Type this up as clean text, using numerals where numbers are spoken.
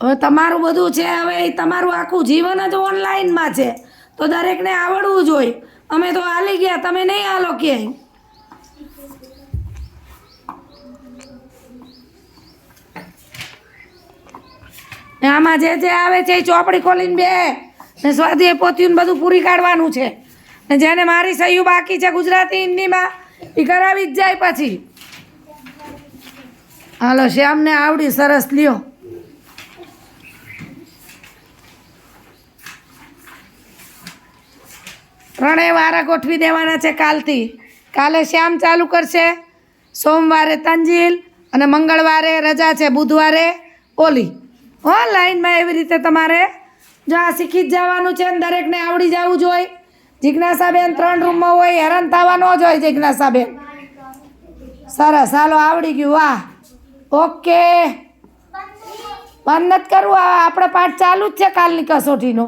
હવે તમારું બધું છે, હવે એ તમારું આખું જીવન જ ઓનલાઈનમાં છે, તો દરેકને આવડવું જોઈએ. અમે તો હાલી ગયા, તમે નહીં હાલો ક્યાંય. આમાં જે જે આવે છે એ ચોપડી ખોલીને બે ને સ્વાધ્યાય પોથીને બધું પૂરી કાઢવાનું છે. ને જેને મારી સહયું બાકી છે ગુજરાતી હિન્દીમાં એ કરાવી જ જાય પછી. હાલો, શ્યામને આવડી સરસ લ્યો. ત્રણેય વારા ગોઠવી દેવાના છે કાલથી. કાલે શ્યામ ચાલુ કરશે, સોમવારે તંજીલ અને મંગળવારે રજા છે, બુધવારે ઓલી. હો, લાઈનમાં એવી રીતે તમારે જો આ શીખી જ જવાનું છે ને દરેકને આવડી જવું જોઈએ. જિજ્ઞાસાબેન 3 રૂમમાં હોય, હેરાન થવા ન જોઈએ જિજ્ઞાસાબેન. સરસ, હાલો આવડી ગયું. વાહ, ઓકે. બંધ નથી કરવું, આપણે પાઠ ચાલુ જ છે કાલની કસોટીનો.